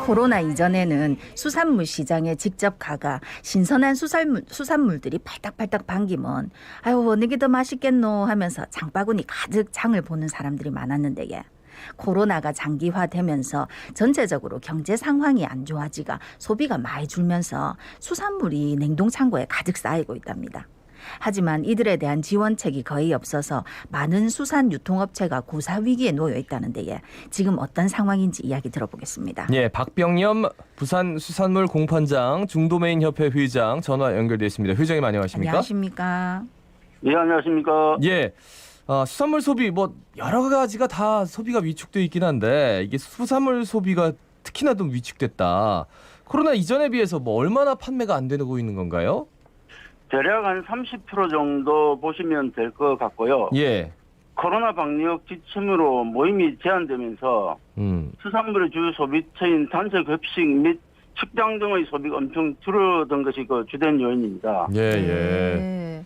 코로나 이전에는 수산물 시장에 직접 가가 신선한 수산물들이 팔딱팔딱 반기면 아유 어느 게 더 맛있겠노 하면서 장바구니 가득 장을 보는 사람들이 많았는데 코로나가 장기화되면서 전체적으로 경제 상황이 안 좋아지가 소비가 많이 줄면서 수산물이 냉동창고에 가득 쌓이고 있답니다. 하지만 이들에 대한 지원책이 거의 없어서 많은 수산 유통업체가 고사 위기에 놓여 있다는데 지금 어떤 상황인지 이야기 들어보겠습니다. 예, 박병념 부산 수산물 공판장 중도메인 협회 회장 전화 연결돼 있습니다. 회장님 안녕하십니까? 안녕하십니까? 네, 안녕하십니까? 예. 수산물 소비 여러 가지가 다 소비가 위축돼 있긴 한데 이게 수산물 소비가 특히나 좀 위축됐다. 코로나 이전에 비해서 얼마나 판매가 안 되고 있는 건가요? 대략 한 30% 정도 보시면 될 것 같고요. 예. 코로나 방역 지침으로 모임이 제한되면서 수산물의 주요 소비처인 단체 급식 및 식당 등의 소비가 엄청 줄어든 것이 그 주된 요인입니다. 예, 예. 네.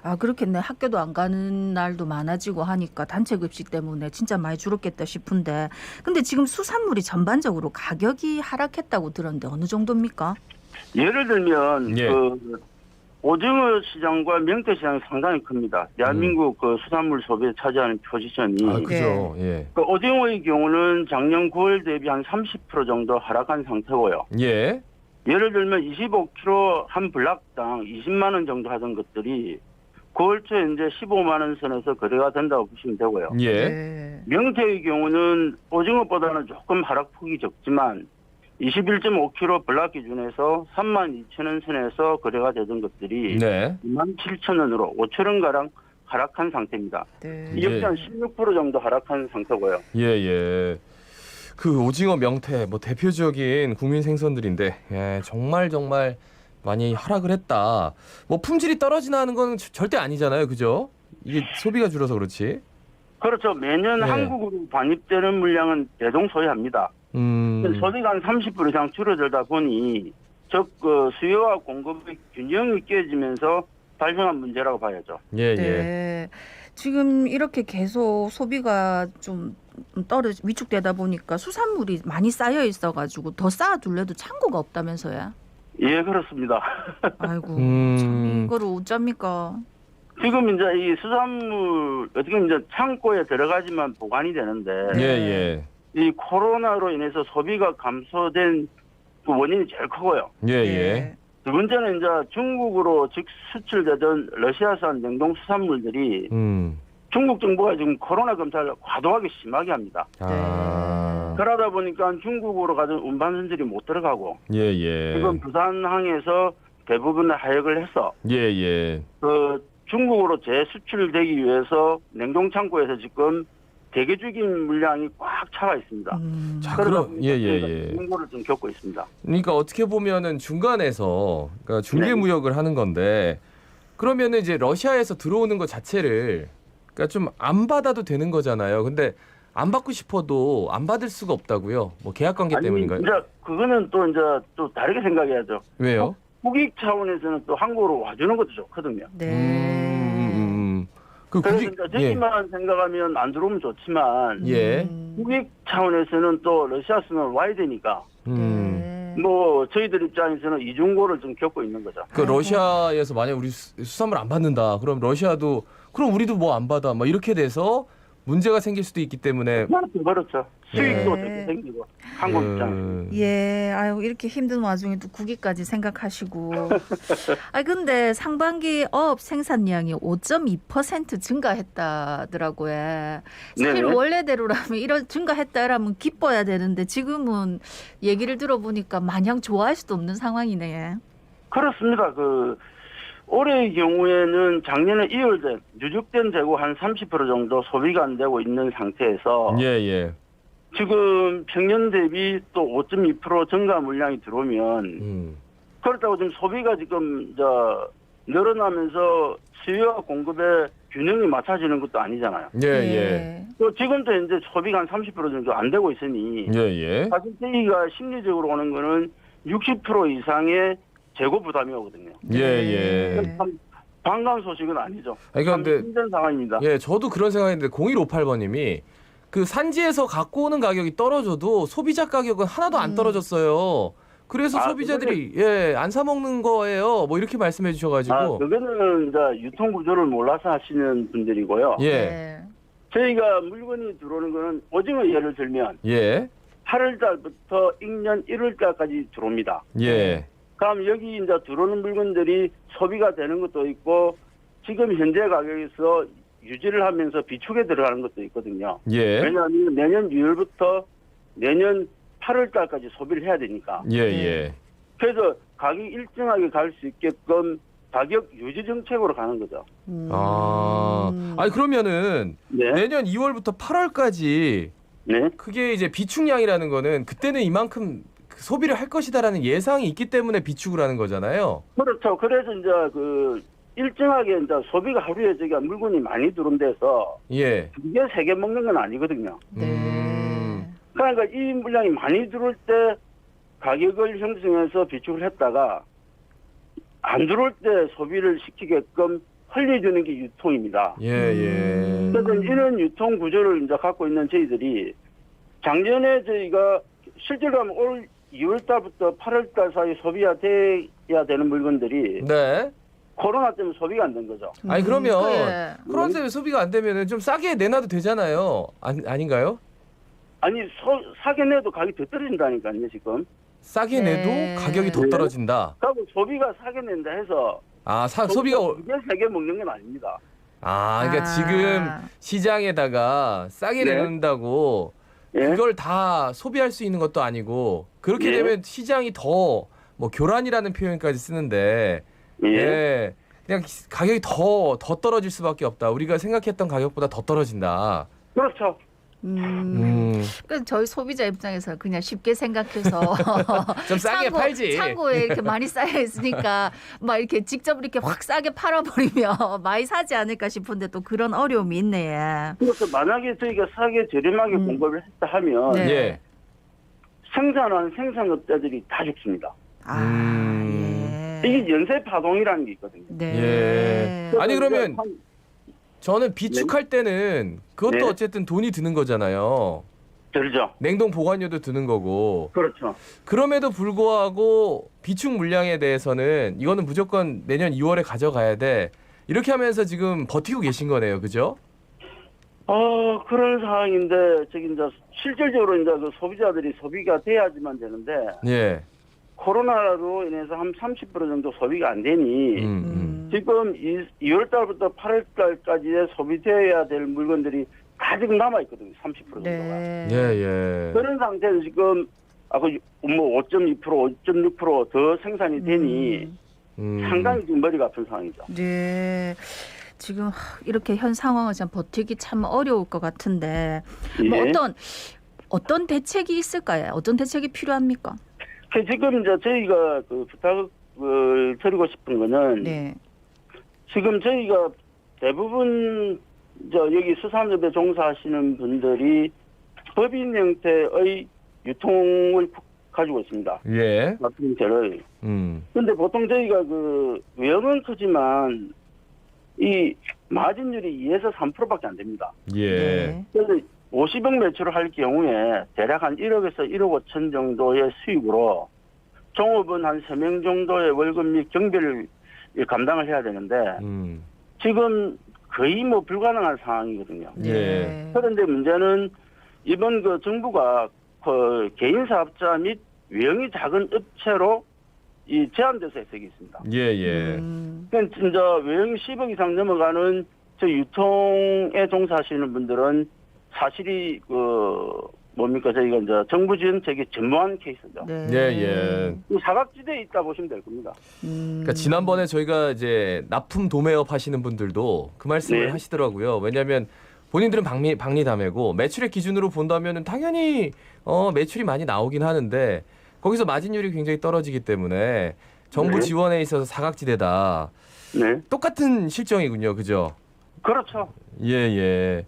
아 그렇겠네. 학교도 안 가는 날도 많아지고 하니까 단체 급식 때문에 진짜 많이 줄었겠다 싶은데 근데 지금 수산물이 전반적으로 가격이 하락했다고 들었는데 어느 정도입니까? 예를 들면 예. 오징어 시장과 명태 시장이 상당히 큽니다. 대한민국 그 수산물 소비에 차지하는 포지션이. 아, 그죠. 예. 그 오징어의 경우는 작년 9월 대비 한 30% 정도 하락한 상태고요. 예. 예를 들면 25kg 한 블락당 20만 원 정도 하던 것들이 9월 초에 이제 15만 원 선에서 거래가 된다고 보시면 되고요. 예. 네. 명태의 경우는 오징어보다는 조금 하락폭이 적지만 21.5kg 블락 기준에서 32,000원 선에서 거래가 되던 것들이 네. 27,000원으로 5,000원가량 하락한 상태입니다. 네. 이 역시 한 16% 정도 하락한 상태고요. 예, 예. 그 오징어 명태 대표적인 국민 생선들인데 정말 많이 하락을 했다. 품질이 떨어지는 건 절대 아니잖아요. 그죠? 이게 소비가 줄어서 그렇지. 그렇죠. 매년 네. 한국으로 반입되는 물량은 대동소이합니다. 소비가 한 30% 이상 줄어들다 보니 그 수요와 공급의 균형이 깨지면서 발생한 문제라고 봐야죠. 예, 예. 네. 지금 이렇게 계속 소비가 좀 위축되다 보니까 수산물이 많이 쌓여 있어가지고 더 쌓아둘래도 창고가 없다면서요? 예, 그렇습니다. 아이고 참 이거를 어쩝니까? 지금 이제 이 수산물 어떻게 이제 창고에 들어가지만 보관이 되는데 예, 예. 이 코로나로 인해서 소비가 감소된 그 원인이 제일 크고요. 예, 예. 두 번째는 이제 중국으로 즉 수출되던 러시아산 냉동 수산물들이 중국 정부가 지금 코로나 검사를 과도하게 심하게 합니다. 아. 그러다 보니까 중국으로 가던 운반선들이 못 들어가고 예, 예. 지금 부산항에서 대부분 하역을 해서 예, 예. 그 중국으로 재수출되기 위해서 냉동창고에서 지금 대기적인 물량이 꽉 차가 있습니다. 자, 그러다 그럼 예. 공고를 좀 겪고 있습니다. 그러니까 어떻게 보면은 중간에서 그러니까 중개 무역을 하는 건데 그러면은 이제 러시아에서 들어오는 것 자체를 그러니까 좀 안 받아도 되는 거잖아요. 근데 안 받고 싶어도 안 받을 수가 없다고요. 계약 관계 때문인가요? 이제 그거는 또 다르게 생각해야죠. 왜요? 국익 차원에서는 또 한국으로 와주는 것도 좋거든요. 네. 그래서 이제 저기만 생각하면 안 들어오면 좋지만 예. 국익 차원에서는 또 러시아에서는 와야 되니까 저희들 입장에서는 이중고를 좀 겪고 있는 거죠. 그 러시아에서 만약 우리 수산물 안 받는다. 그럼 러시아도 그럼 우리도 안 받아. 이렇게 돼서 문제가 생길 수도 있기 때문에 그렇죠. 수익도 되게 생기고 한국 입장에서. 예, 아유 이렇게 힘든 와중에 또 국기까지 생각하시고. 근데 상반기 어업 생산량이 5.2% 증가했다더라고요. 사실 네네. 원래대로라면 이런 증가했다라면 기뻐야 되는데 지금은 얘기를 들어보니까 마냥 좋아할 수도 없는 상황이네. 그렇습니다. 올해의 경우에는 작년에 이월된 누적된 재고 한 30% 정도 소비가 안 되고 있는 상태에서 예. 지금 평년 대비 또 5.2% 증가 물량이 들어오면 그렇다고 지금 소비가 지금 늘어나면서 수요와 공급의 균형이 맞춰지는 것도 아니잖아요. 예. 또 지금도 이제 소비가 한 30% 정도 안 되고 있으니 예. 사실 저희가 심리적으로 오는 거는 60% 이상의 재고 부담이 오거든요. 예. 참 반가운 소식은 아니죠. 아니, 참 그런데 힘든 상황입니다. 예, 저도 그런 생각인데 0158번님이 그 산지에서 갖고 오는 가격이 떨어져도 소비자 가격은 하나도 안 떨어졌어요. 그래서 소비자들이 안 사 먹는 거예요. 뭐 이렇게 말씀해 주셔가지고 그거는 이제 유통 구조를 몰라서 하시는 분들이고요. 예, 네. 저희가 물건이 들어오는 거는 오징어 예를 들면 예, 8월 달부터 익년 1월 달까지 들어옵니다. 예, 그럼 여기 이제 들어오는 물건들이 소비가 되는 것도 있고 지금 현재 가격에서 유지를 하면서 비축에 들어가는 것도 있거든요. 예, 왜냐하면 내년 6월부터 내년 8월 달까지 소비를 해야 되니까. 예, 예. 그래서 가격이 일정하게 갈 수 있게끔 가격 유지 정책으로 가는 거죠. 아니 그러면은 네. 내년 2월부터 8월까지 네. 그게 이제 비축량이라는 거는 그때는 이만큼 그 소비를 할 것이다라는 예상이 있기 때문에 비축을 하는 거잖아요. 그렇죠. 그래서 이제 그 일정하게 이제 소비가 하루에 저기 물건이 많이 들어온 데서 예. 두개 세 개 먹는 건 아니거든요. 네. 그러니까 이 물량이 많이 들어올 때 가격을 형성해서 비축을 했다가 안 들어올 때 소비를 시키게끔 흘려주는 게 유통입니다. 예, 예. 그래서 이런 유통 구조를 이제 갖고 있는 저희들이 작년에 저희가 실제로 하면 올 2월 달부터 8월 달 사이 소비가 돼야 되는 물건들이 네. 코로나 때문에 소비가 안 된 거죠. 아니 그러면 그래. 코로나 때문에 소비가 안 되면은 좀 싸게 내놔도 되잖아요. 아닌가요? 아니 사게 내도 가격이 더 떨어진다니까요 지금. 싸게 네. 내도 가격이 더 네. 떨어진다. 그리고 소비가 사게 낸다 해서 소비가 두개 세 개 먹는 건 아닙니다. 그러니까 지금 시장에다가 싸게 네. 내놓는다고 예? 그걸 다 소비할 수 있는 것도 아니고 그렇게 예. 되면 시장이 더 뭐 교란이라는 표현까지 쓰는데 예. 예. 그냥 가격이 더 떨어질 수밖에 없다. 우리가 생각했던 가격보다 더 떨어진다. 그렇죠. 그 저희 소비자 입장에서 그냥 쉽게 생각해서 좀 싸게 팔지. 창고에 이렇게 많이 쌓여 있으니까 막 이렇게 직접 이렇게 확 싸게 팔아버리면 많이 사지 않을까 싶은데 또 그런 어려움이 있네. 그래서 만약에 저희가 싸게 저렴하게 공급을 했다 하면 네. 예. 생산하는 생산업자들이 다 죽습니다. 예. 이게 연쇄 파동이라는 게 있거든요. 네. 예. 아니, 그래서 그러면 이제 한- 저는 비축할 때는 그것도 네. 어쨌든 돈이 드는 거잖아요. 들죠. 냉동 보관료도 드는 거고. 그렇죠. 그럼에도 불구하고 비축 물량에 대해서는 이거는 무조건 내년 2월에 가져가야 돼. 이렇게 하면서 지금 버티고 계신 거네요. 그죠? 그런 상황인데 저기 이제 실질적으로 이제 그 소비자들이 소비가 돼야지만 되는데 예. 코로나로 인해서 한 30% 정도 소비가 안 되니 지금 2월 달부터 8월 달까지에 소비되어야 될 물건들이 아직 남아 있거든요. 30% 정도가. 네. 예, 예. 그런 상태에서 지금 뭐 5.2%, 5.6% 더 생산이 되니 상당히 지금 머리가 아픈 상황이죠. 네. 지금 이렇게 현 상황을 참 버티기 참 어려울 것 같은데 뭐 예. 어떤 대책이 있을까요? 어떤 대책이 필요합니까? 지금 이제 저희가 그 부탁을 드리고 싶은 거는 네. 지금 저희가 대부분 여기 수산업에 종사하시는 분들이 법인 형태의 유통을 가지고 있습니다. 예. 같은 형태를. 근데 보통 저희가 그 외형은 크지만 이 마진율이 2에서 3%밖에 안 됩니다. 예. 네. 그래서 50억 매출을 할 경우에 대략 한 1억에서 1억 5천 정도의 수익으로 종업원 한 3명 정도의 월급 및 경비를 감당을 해야 되는데 지금 거의 뭐 불가능한 상황이거든요. 예. 그런데 문제는 이번 그 정부가 그 개인 사업자 및 외형이 작은 업체로 이 제한돼서 혜택이 있습니다. 예, 예. 그러니까 진짜 외형이 10억 이상 넘어가는 저 유통에 종사하시는 분들은 사실이 저희가 이제 정부 지원책이 전무한 케이스죠. 네. 예, 예. 이 사각지대에 있다 보시면 될 겁니다. 그러니까 지난번에 저희가 이제 납품 도매업 하시는 분들도 그 말씀을 네. 하시더라고요. 왜냐하면 본인들은 박리담회고 매출액 기준으로 본다면은 당연히 매출이 많이 나오긴 하는데 거기서 마진율이 굉장히 떨어지기 때문에 정부 네. 지원에 지원에 있어서 사각지대다. 네. 똑같은 실정이군요. 그죠? 그렇죠. 예, 예.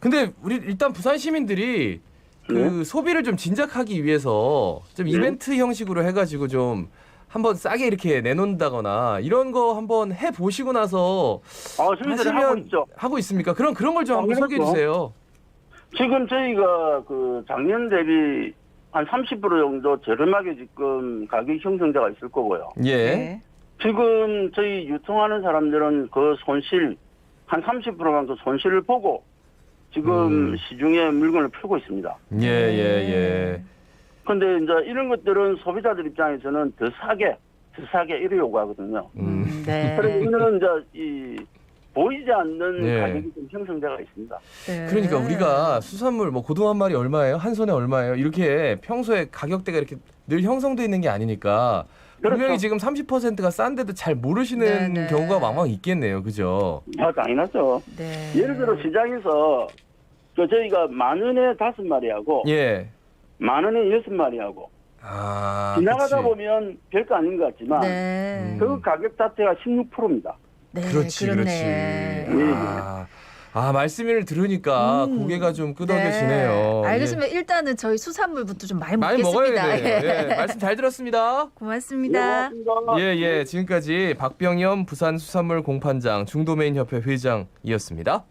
근데 우리 일단 부산 시민들이 그 소비를 좀 진작하기 위해서 좀 네. 이벤트 형식으로 해가지고 좀 한번 싸게 이렇게 내놓는다거나 이런 거 한번 해 보시고 나서 저희들이 하고 있죠. 하고 있습니까? 그런 걸 좀 한번 소개해 주세요. 지금 저희가 그 작년 대비 한 30% 정도 저렴하게 지금 가격 형성자가 있을 거고요. 예. 네. 지금 저희 유통하는 사람들은 그 손실 한 30% 정도 손실을 보고 지금 시중에 물건을 풀고 있습니다. 예. 근데 이제 이런 것들은 소비자들 입장에서는 더 싸게 이래 요구하거든요. 네. 그래서 오늘은 이제 이 보이지 않는 예. 가격이 좀 형성되어 있습니다. 네. 그러니까 우리가 수산물 뭐 고등어 한 마리 얼마예요? 한 손에 얼마예요? 이렇게 평소에 가격대가 이렇게 늘 형성돼 있는 게 아니니까 그렇죠. 분명히 지금 30%가 싼데도 잘 모르시는 네네. 경우가 왕왕 있겠네요. 그죠? 당연하죠. 네. 예를 들어 시장에서 그 저희가 10,000원에 5마리하고 예. 10,000원에 6마리하고 지나가다 그치. 보면 별거 아닌 것 같지만 네. 그 가격 자체가 16%입니다. 네. 그렇지. 그렇네. 말씀을 들으니까 고개가 좀 끄덕여지네요. 네. 알겠습니다. 일단은 저희 수산물부터 좀 많이 많이 먹어야 먹겠습니다. 돼요. 예. 말씀 잘 들었습니다. 고맙습니다. 예. 지금까지 박병현 부산 수산물 공판장 중도메인협회 회장이었습니다.